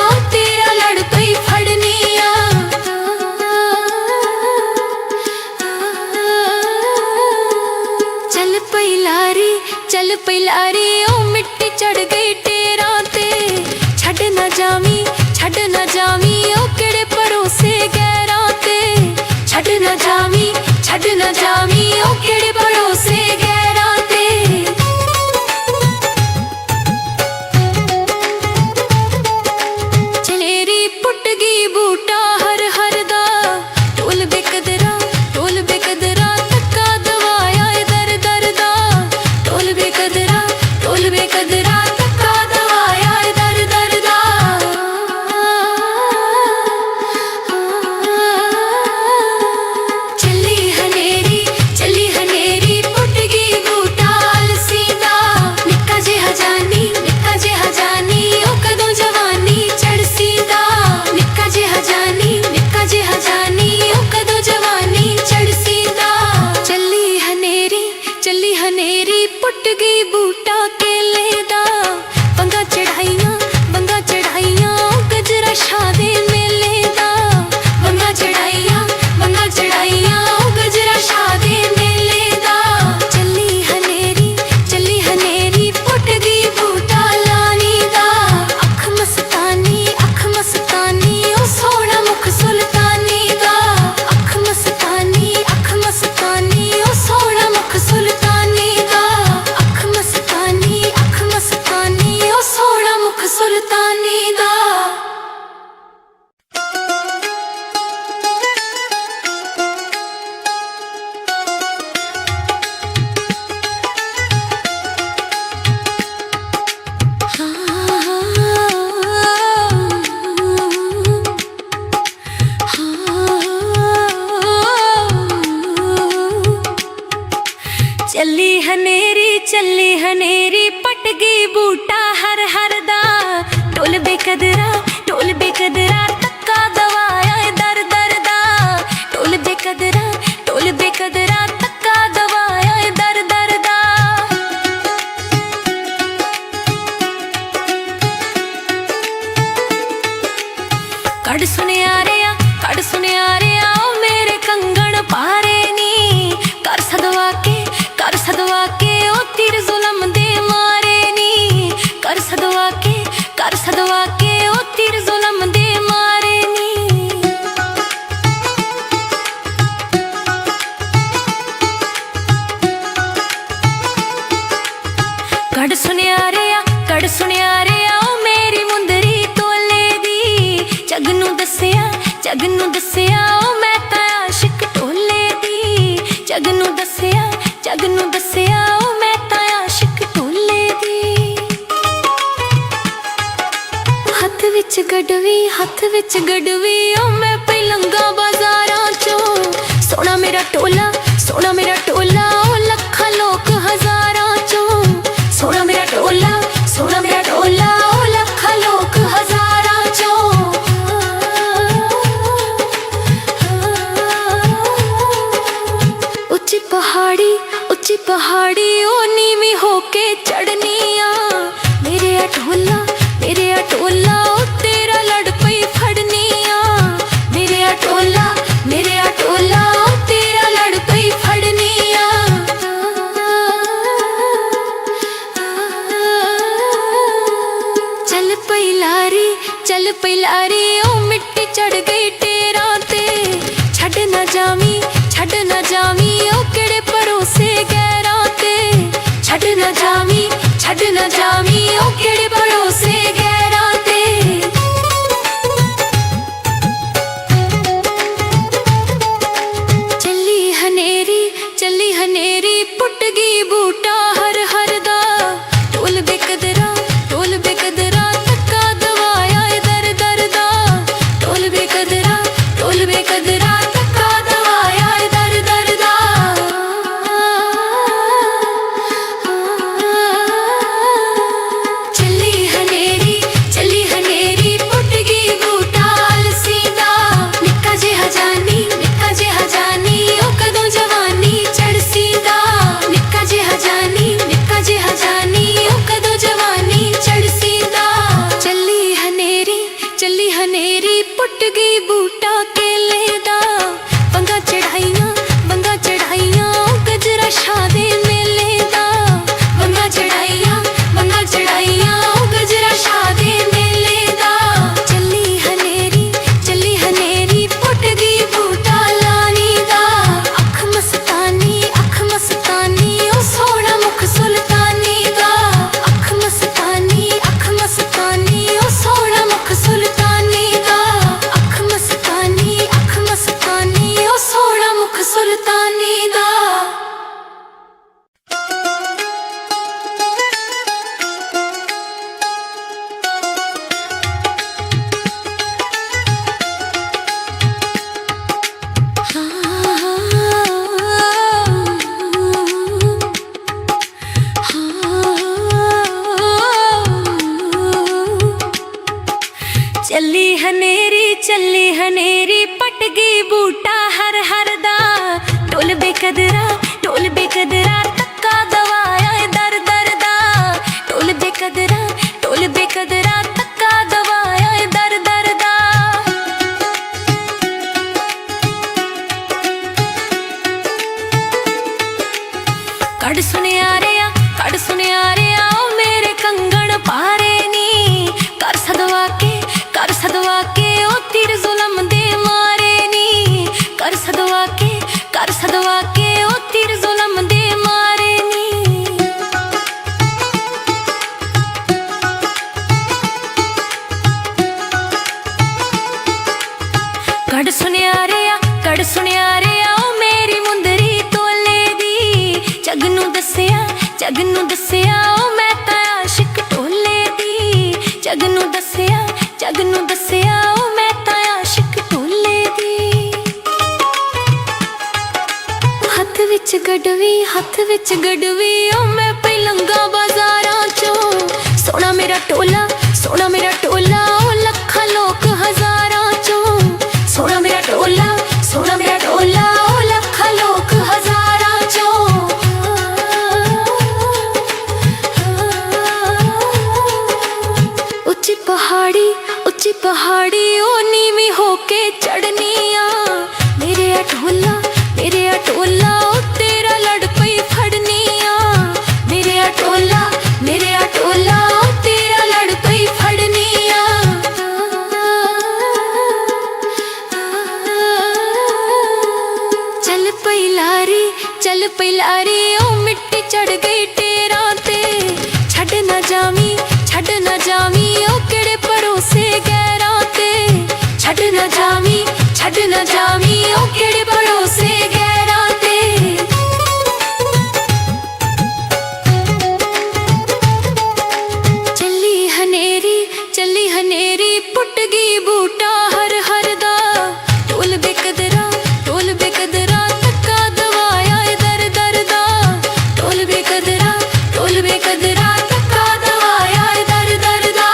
ओ तेरा लड़ पई फड़निया चल पई लारी ओ मिट्टी चढ़ गई टेरा ते छड़ न जावी ओ केड़े भरोसे गैरां ते छड़ न जावी ओ केड़े भरोसे गैरां ते चलेरी पुट गई बूटा हर दा टोल बेकदरा तक्का दवाया दर दा टोल बेकदरा तक्का दवाया दर दा चली हनेरी पुट गई बूटा अलसी दा निक्का जे हजानी ओ कदों जवानी चढ़सी दा निक्का जे हजानी ओ कदों जवानी चढ़सी दा चली हनेरी पुट गई बूटा केले दा पंगा चढ़ाइयां गजरा शादे मेले दा पंगा चढ़ाइयां गजरा शादे मेले दा चली हनेरी पुट गई बूटा लानी दा अख मस्तानी ओ सोहना मुख सुल्तानी दा अख मस्तानी ओ सोहना मुख सुल्तानी दा अख मस्तानी ओ सोहना मुख सुल्तानी दा चली हनेरी पट गई बूटा हर दा टोल बेकदरा तक्का दवाया दर दा टोल बेकदरा कड़ सुनियारिया ओ मेरे कंगन पारे नी कर सदवा के ओ तीर जुलम दे मारे नी कर सदवा के ओ तीर जुलम दे मारे नी। कड़ सुनियारिया ओ मेरी मुंदरी तोले दी जगनू दसिया ओ मैं तां आशिक टोले दी जगनू दसिया ओ मैं तां आशिक टोले दी। हथ विच गडवी ओ मैं पलंगा बाजारां चों सोना मेरा टोला ओ लखां लोक हजारां चों सोना मेरा टोला ओ लखां लोक हजारां चों। उच्ची पहाड़ी ओ नीवी होके चढ़निया मेरे टोला ओ तेरा लड़ पई फड़निया मेरे टोला ओ तेरा लड़ पई फड़निया। चल पई लारी ओ मिट्टी चढ़ गई टेरा ते छड़ ना जावी ओ केड़े भरोसे गैरा ते छड़ ना जावी ओ केड़े भरोसे गैरा ते। चली हनेरी पुट गई बूटा हर दा टोल बेकदरा तक्का दवाया दर दा टोल बेकदरा तक्का दवाया दर दा। चली हनेरी पुट गई बूटा अलसी दा निक्का जिहा जानी ओ कदों जवानी चढ़सी दा निक्का जिहा जानी ओ कदों जवानी चढ़सी दा। चली हनेरी पुट गई बूटा केले दा बंगा चढ़ाइयां ओ गजरा शादे मेले दा बंगा चढ़ाइयां ओ गजरा शादे मेले दा। चली हनेरी पुट गई बूटा लानी दा अख मस्तानी ओ सोहना मुख सुल्तानी दा अख मस्तानी ओ सोहना मुख सुल्तानी दा अख मस्तानी ओ सोहना मुख सुल्तानी दा। चली हनेरी पट गई बूटा हर दा टोल बेकदरा तक्का दवाया दर दा टोल बेकदरा तक्का दवाया दर दा। कड़ सुनियारिया ओ मेरे कंगन पारे नी कर सदवा के ओ तीर जुलम दे मारे नी कर सदवा के ओ तीर जुलम दे मारे नी। कड़ सुनियारिया ओ मेरी मुंदरी तोले दी जगनू दसिया ओ मैं तां आशिक टोले दी जगनू दसिया ओ मैं तां आशिक टोले दी। हथ विच गडवी ओ मैं पलंगा बाजारां चों सोना मेरा टोला ओ लखां लोक हजारां चों सोना मेरा टोला ओ लखां लोक हजारां चों। उच्ची पहाड़ी ओ नीवी होके चढ़निया। मेरे अटोला ओ तेरा लड़ पई फड़निया। मेरे अटोला ओ तेरा लड़ पई फड़निया। चल पई लारी ओ मिट्टी चढ़ गई टेरा ते। छड़ न जावी ओ केड़े भरोसे गैरां ते। छड़ न जावी ओ केड़े भरोसे गैरां ते। चली हनेरी पुट गई बूटा हर हर दा। टोल बेकदरा तक्का दवाया दर दर दा। टोल बेकदरा तक्का दवाया दर दर दा।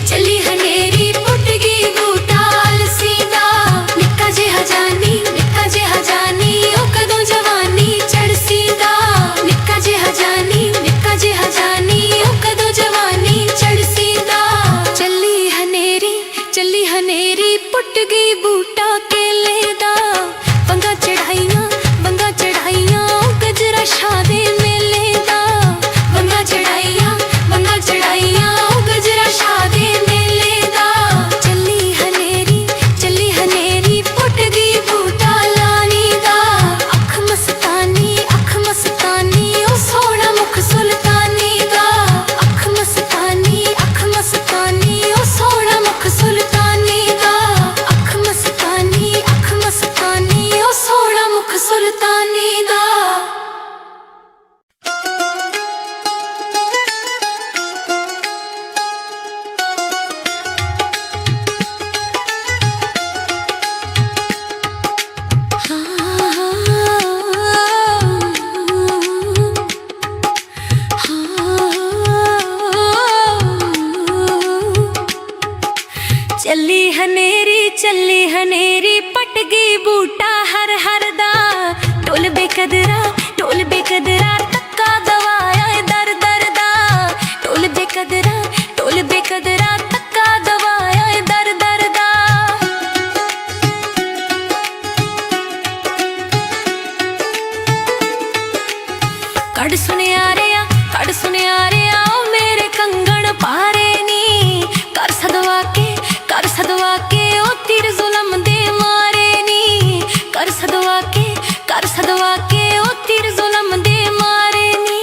चली हनेरी पुट गई बूटा अलसी दा। निक्का जिहा जानी ओ कदों जवानी चढ़सी दा। निक्का जिहा जानी ओ कदों जवानी चढ़सी दा। चली हनेरी पुट गई बूटा केले दा। बंगा चढ़ाइयां ओ गजरा शादे मेले दा। बंगा चढ़ाइयां ओ गजरा शादे मेले दा। चली हनेरी पुट गई बूटा लानी दा। अख मस्तानी ओ सोहना मुख सुल्तानी दा। अख मस्तानी ओ सोहना मुख सुल्तानी दा। अख मस्तानी ओ सोहना मुख सुल्तानी दा। चली हनेरी पट गई बूटा हर हर दा। टोल बेकदरा तक्का दवाया दर दर दा। टोल बेकदरा तक्का दवाया दर दर दा। कड़ सुनिया रे ओ मेरे कंगन पारे नी। कर सदवा के ओ तीर जुलम दे मारे नी। कर सदवा के ओ तीर जुलम दे मारे नी।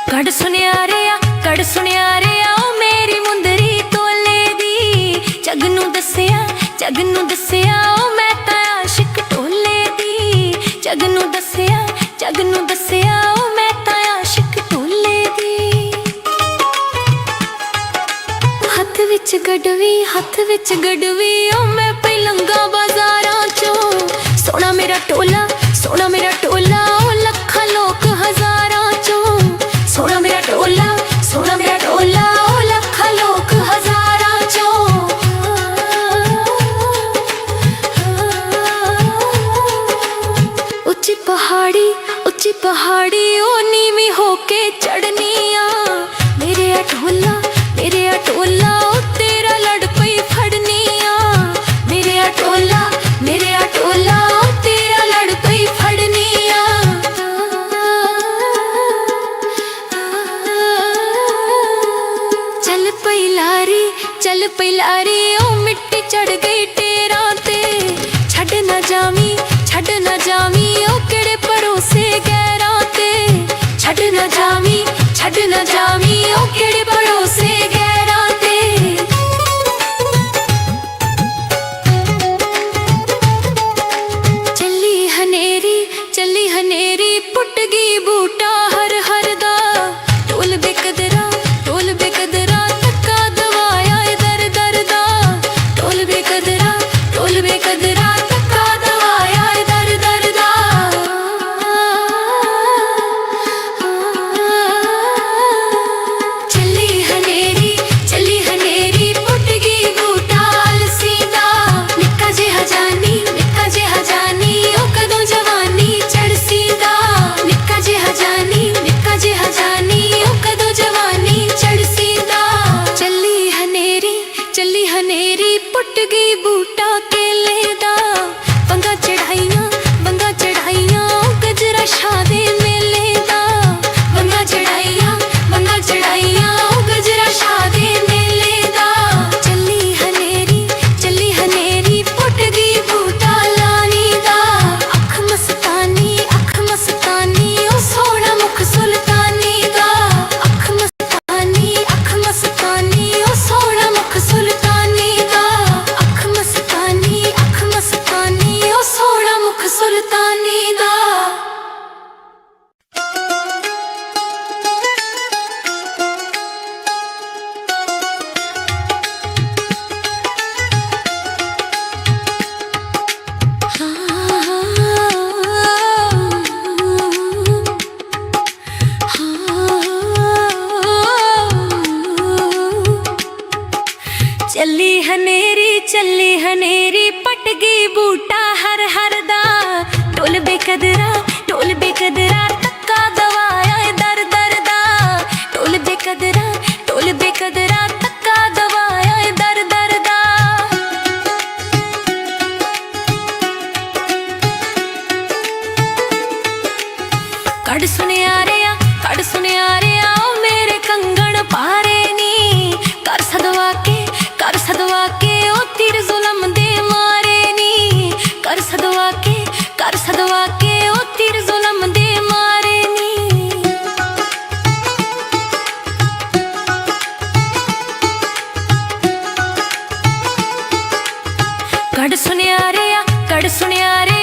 कड़ सुनिया रे ओ मेरी मुंदरी तोले दी। जगनू दसिया ओ मैं तां आशिक टोले दी। जगनू दसिया ओ मैं तां आशिक टोले दी। हत्थ विच गड़वी ओ मैं पलंगा बाजारां चों। सोना मेरा टोला ओ लखां लोक हजारां चों। सोना मेरा टोला ओ लखां लोक हजारां चों। उच्ची पहाड़ी ओ नीवी होके चढ़निया। मेरे अटोला ओ तेरा लड़ पई फड़निया। मेरे अटोला ओ तेरा लड़ पई फड़निया। चल पई लारी ओ मिट्टी चढ़ गई टेरा ते। छड़ न जावी ओ केड़े भरोसे गैरां ते। छड़ न जावी ओ केड़े भरोसे गैरां ते। चली हनेरी पुट गई बूटा हर हर दा। टोल बेकदरा तक्का दवाया दर दर दा। टोल बेकदरा तक्का दवाया दर दर दा। बेकदरा ढोल बेकदरा धक्का दवाया ए दर दर दा। ढोल बेकदरा धक्का दवाया ए दर दर दा। कड़ सुनिया रे ओ मेरे कंगन पारे नी। कर सदवा के ओ तीर जुलम दे मारे नी। कर सदवा के ओ तीर जुलम दे मारे नी। कड़ सुनिया रे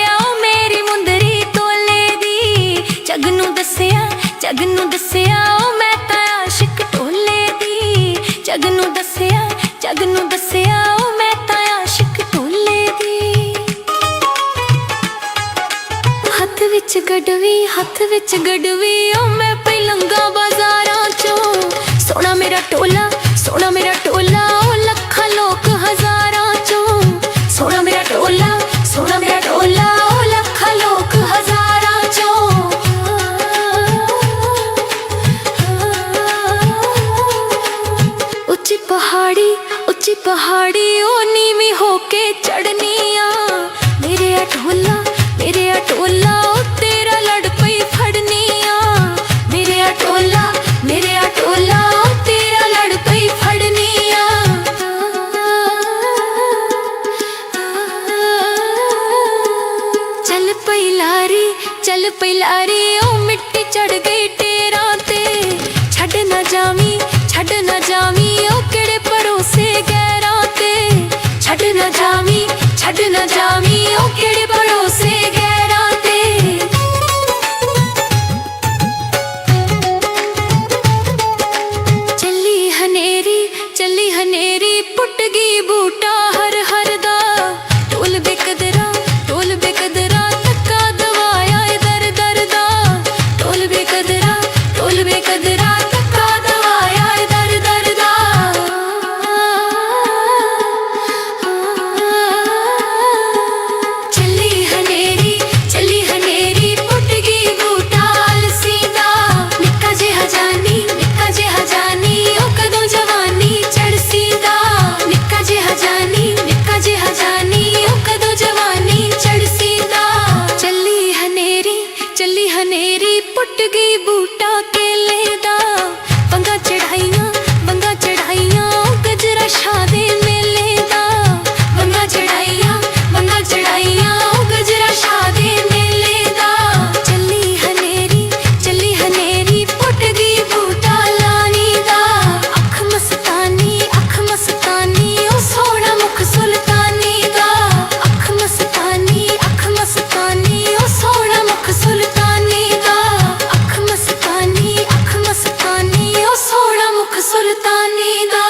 ओ मेरी मुंदरी तोले दी। जगनू दसिया ओ मैं तां आशिक ढोले दी। जगनू दसिया ओ मैं तां आशिक ढोले दी। हथ विच गड़वी ओ मैं पलंगा बाजारां चों। सोना मेरा टोला ओ लखां लोक हजारां चों। सोना मेरा टोला ओ लखां लोक हजारां चों। उच्ची पहाड़ी ओ नीवी होके चढ़निया। मेरे अटोला ओ तेरा लड़ पई फड़निया। मेरे अटोला ओ तेरा लड़ पई फड़निया। चल पई लारी ओ मिट्टी चढ़ गई टेरा ते। छड़ न जावी ओ केड़े भरोसे गैरां ते। छड़ न जावी ओ केड़े भरोसे गैरां ते। चली हनेरी पुट गई बूटा हर दा। ढोल बेकदरा धक्का दवाया ए दर दर दा। ढोल बेकदरा धक्का दवाया ए दर दर दा। चली हनेरी पुट गई बूटा अलसी दा। निक्का जिहा जानी ओ कदों जवानी चढ़सी दा। निक्का जिहा जानी ओ कदों जवानी चढ़सी दा। चली हनेरी पुट गई बूटा केले दा। बंगा चढ़ाइयां ओ गजरा शादे मेले दा। बंगा चढ़ाइयां ओ गजरा शादे मेले दा। चली हनेरी पुट गई बूटा लानी दा। अख मस्तानी ओ सोहना मुख सुल्तानी दा। अख मस्तानी ओ सोहना मुख सुल्तानी दा। अख मस्तानी ओ सोहना मुख सुल्तानी दा।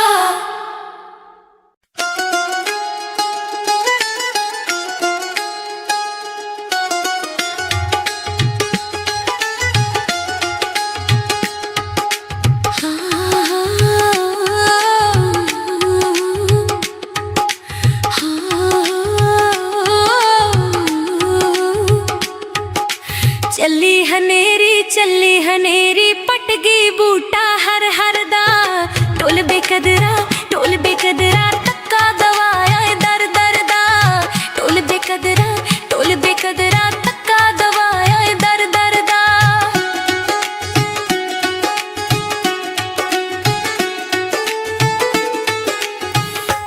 चली हनेरी पट गई बूटा हर दा। ढोल बेकदरा धक्का दवाया ए दर दर दा। ढोल बेकदरा धक्का दवाया ए दर दर दा।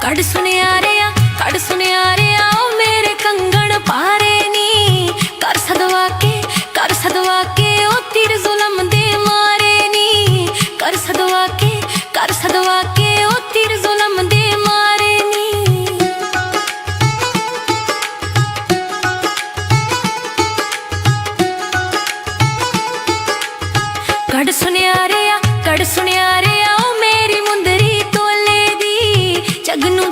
कड़ सुनिया रे ओ मेरे कंगन पारे नी। कर सदवा के ओ तीर जुलम दे मारे नी। कर सदवा के ओ तीर जुलम दे मारे नी। कड़ सुनिया रे ओ मेरी मुंदरी तोले दी। जगनू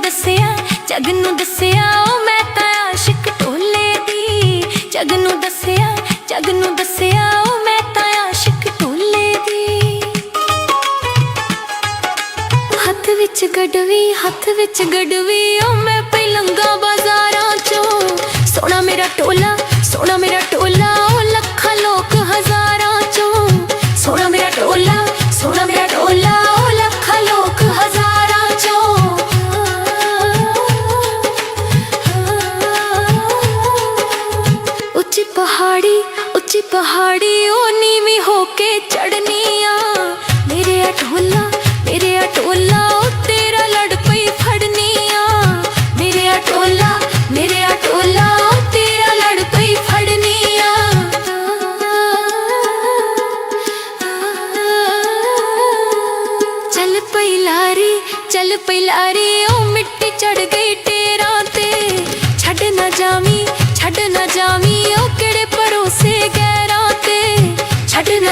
दसिया ओ मैं तां आशिक ढोले दी। जगनू दसिया ओ मैं तां आशिक ढोले दी। हथ विच गड़वी ओ मैं पलंगा बाजारां चों। सोना मेरा टोला पहाड़ी ओ नीवी होके चढ़निया मेरे अटोला ओ तेरा लड़ पई फड़निया मेरे अटोला ओ तेरा लड़ पई फड़निया चल पई लारी ओ मिट्टी चढ़ गई टेरा ते छड़ न जावी ओ केड़े परोसे गैरा ते छड़ न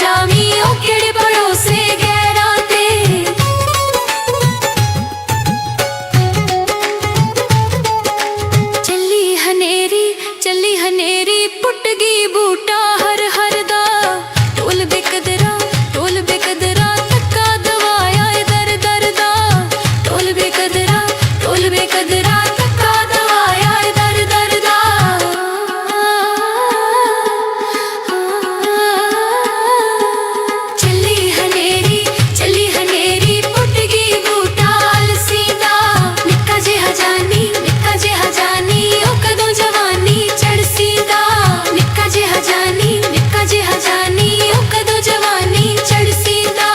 जावी ओ केड़े परोसे गैरा ते चली हनेरी पुट गई बूटा हर हर दा टोल बेकदरा तक्का दवाया दर दर दा टोल बेकदरा तक्का दवाया दर दर दा चली हनेरी पुट गई बूटा अलसी दा निक्का जिहा जानी ओ कदों जवानी चढ़सी दा निक्का जिहा जानी ओ कदों जवानी चढ़सी दा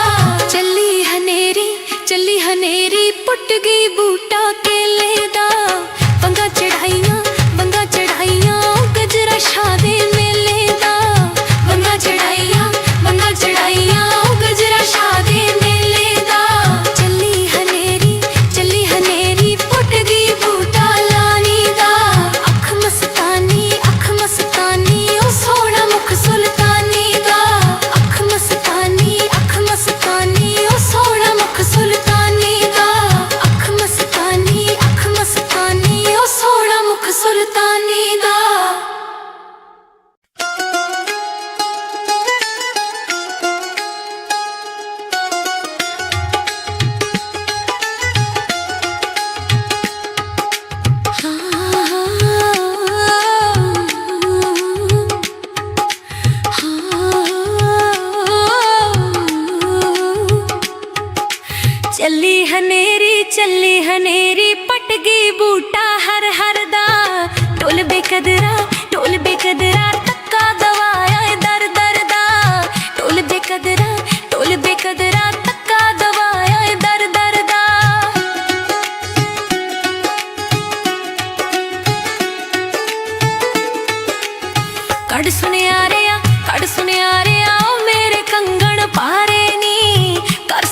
चली हनेरी पुट गई बूटा केले दा बंगा चढ़ाइयां गजरा शादे मेले दा बंगा चढ़ाइयां गजरा शादे मेले दा चली हनेरी पुट गई बूटा लानी दा अख मस्तानी ओ सोहना मुख सुल्तानी दा अख मस्तानी ओ सोहना मुख सुल्तानी दा अख मस्तानी ओ सोहना मुख सुल्तानी दा चली हनेरी पट गई बूटा हर हर दा टोल बेकदरा तक्का दवाया दर दर दा टोल बेकदरा तक्का दवाया दर दर दा कड़ सुनिया रे आओ मेरे कंगन पारे नी कर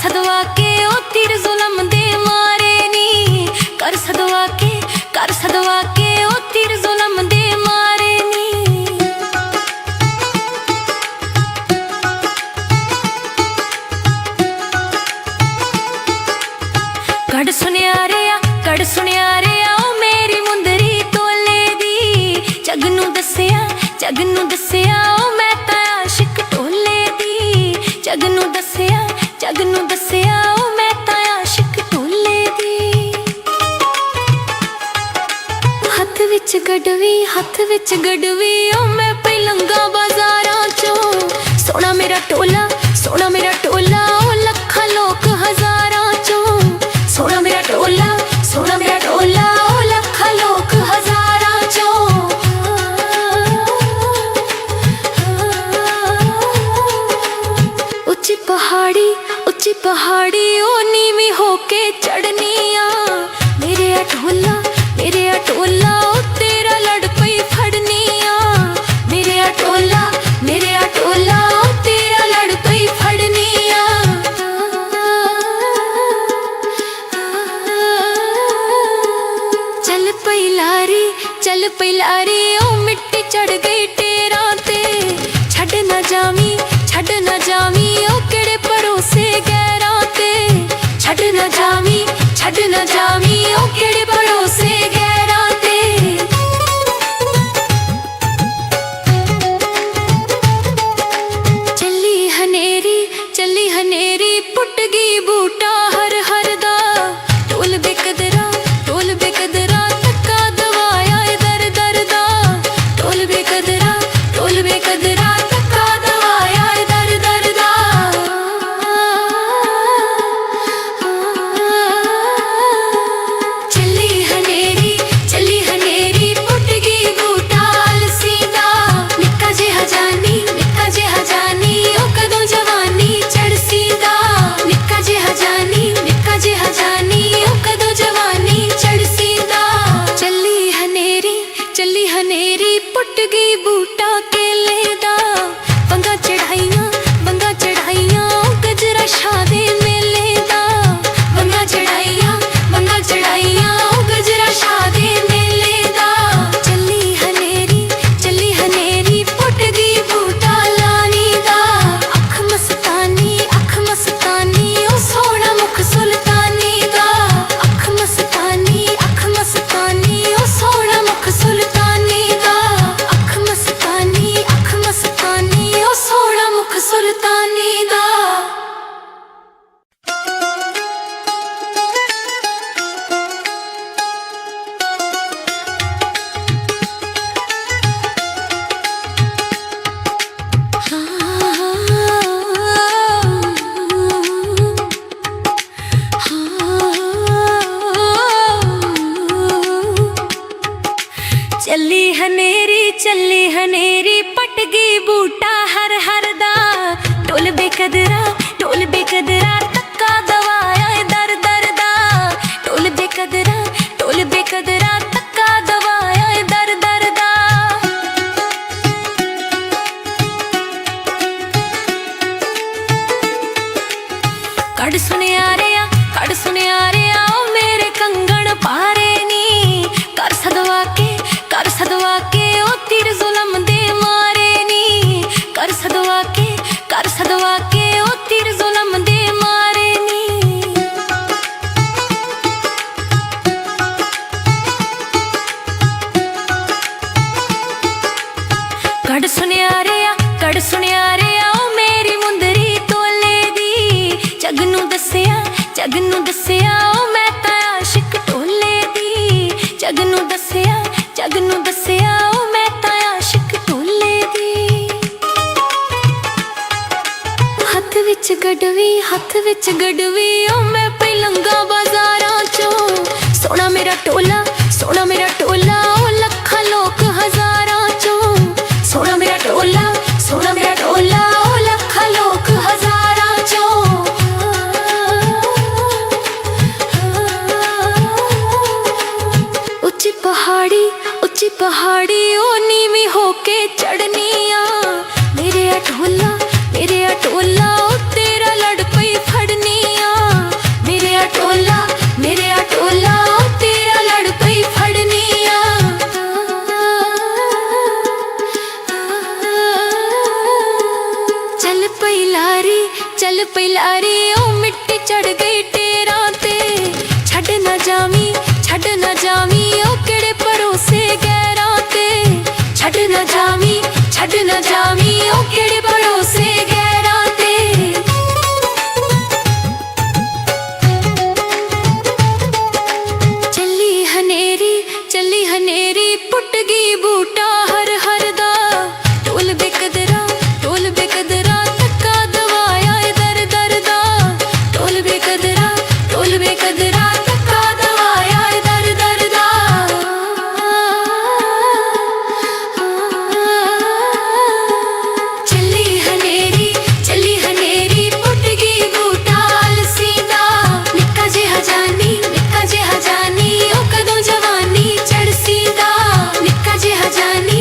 सदवा के ओ तीर जुलम दे मारे नी कर सदवा के ओ तीर जुलम दे मारे नी कड़ सुनिया रे आओ मेरी मुंदरी तोले दी जगनू दसिया ओ मैं तां आशिक टोले दी जगनू दसिया ओ मैं तां आशिक टोले दी हथ विच गडवी ओ मैं पलंगा बाजारां चों सोना मेरा टोला ओ लखां लोक हजारां चों सोना मेरा टोला ओ लखां लोक हजारां चों ऊंची पहाड़ी ओ नीवी होके चढ़निया मेरे अटोला ओ तेरा लड़ पई फड़निया मेरे अटोला ओ तेरा लड़ पई फड़निया चल पई लारी ओ मिट्टी चढ़ गई टेरा ते छड़ न जावी ओ केड़े परोसे गैरा ते छड़ न जावी ओ केड़े परोसे गैरा ते चली हनेरी पुट गई बूटा हर हर दा टोल बेकदरा तक्का दवाया दर दर दा टोल बेकदरा तक्का दवाया दर दर दा चली हनेरी बूटा केले दा वंगा चढ़ाइयां ओ गजरा शादे मेले दा वंगा चढ़ाइयां ओ गजरा शादे मेले दा चली हनेरी पुट गई बूटा लानी दा अख मस्तानी ओ सोहना मुख सुल्तानी दा अख मस्तानी ओ सोहना मुख सुल्तानी दा अख मस्तानी ओ सोहना मुख सुल्तानी दा चली हनेरी पट गई बूटा हर दा ढोल बेकदरा तक्का दवाया दर दा ढोल बेकदरा तक्का दवाया दर दा कड़ सुनिया रे आ ओ मेरे कंगन पारे नी कर सदवा के ओ तीर जुलम दे मारे नी कर सदवा के ओ तीर जुलम दे मारे नी कड़ सुनिया रे आ ओ मेरी मुंदरी तोले दी जग नू दसिया ओ मैं तां आशिक टोले दी जग नू दसिया ओ मैं तां आशिक टोले दी हत्थ विच गड़वी ओ मैं पलंगा बाजारां चों सोना मेरा टोला ओ लखां लोक हजारां चों सोना मेरा टोला ओ लखां लोक हजारां चों उच्ची पहाड़ी ओ नीवी होके चढ़निया मेरे अटोला ओ तेरा लड़ पई फड़निया मेरे अटोला ओ तेरा लड़ पई फड़निया चल पई लारी ओ मिट्टी चढ़ गई टेरा ते छड़ न जावी ओ केड़े भरोसे गैरां ते छड़ न जावी ओ केड़े भरोसे गैरां ते चली हनेरी पुट गई बूटा हर दा ढोल बेकदरा तक्का दवाया दर दा ढोल बेकदरा तक्का दवाया दर दा चली हनेरी पुट गई बूटा अलसी दा निक्का जिहा जानी ओ कदों जवानी चढ़सी दा निक्का जिहा जानी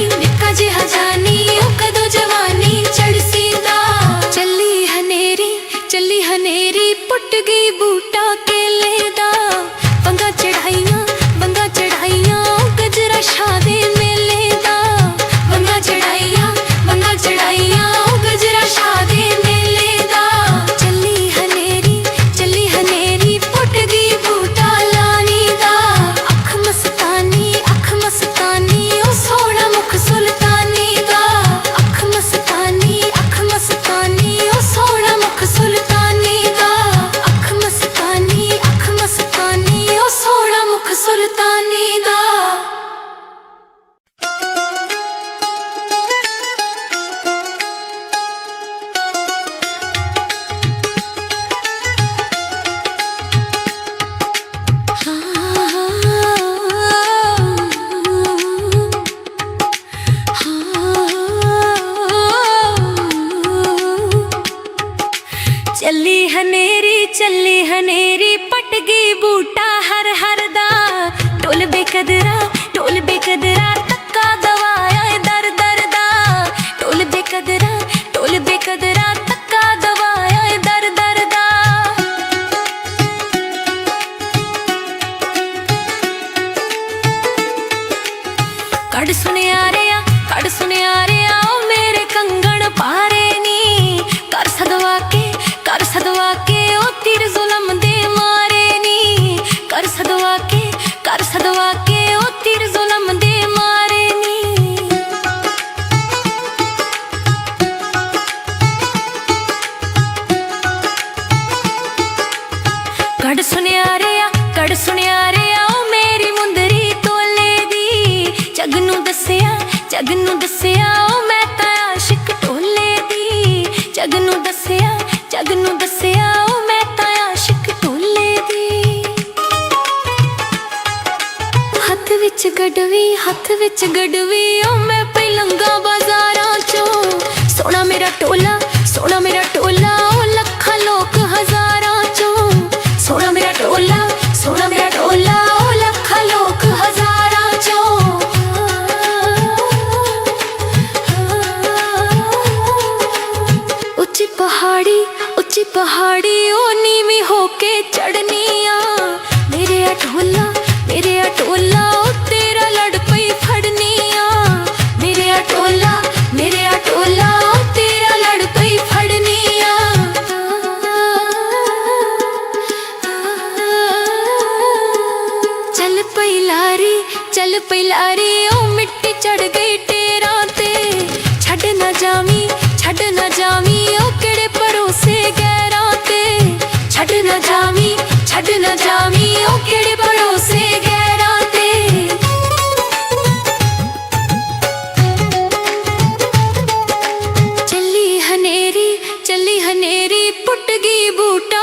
कड़ सुनियारिया कड़ सुनियारिया ओ मेरे कंगन पारे नी कर सदवा के ओ तीर जुलम दे मारे नी कर सदवा के ओ तीर जुलम दे मारे नी। कड़ सुनियारिया ओ मेरी मुंदरी तोले दी जगनू दसिया ओ मैं तां आशिक टोले दी जगनू दसिया ओ मैं तां आशिक टोले दी। हत्थ विच गड़वी ओ मैं पलंगा बाजारां चों सोना मेरा टोला ओ लखां लोक हजारां चों सोना मेरा टोला ओ लखां लोक हजारां चों। उच्ची पहाड़ी ओ नीवी होके चढ़निया मेरे अटोला ओ तेरा लड़ पई फड़निया मेरे अटोला ओ तेरा लड़ पई फड़निया। चल पई लारी ओ मिट्टी चढ़ गई टेरा ते छड़ ना जावी ओ केड़े भरोसे गैरां ते छड़ ना जावी ओ केड़े भरोसे गैरां ते। चली हनेरी पुट गई बूटा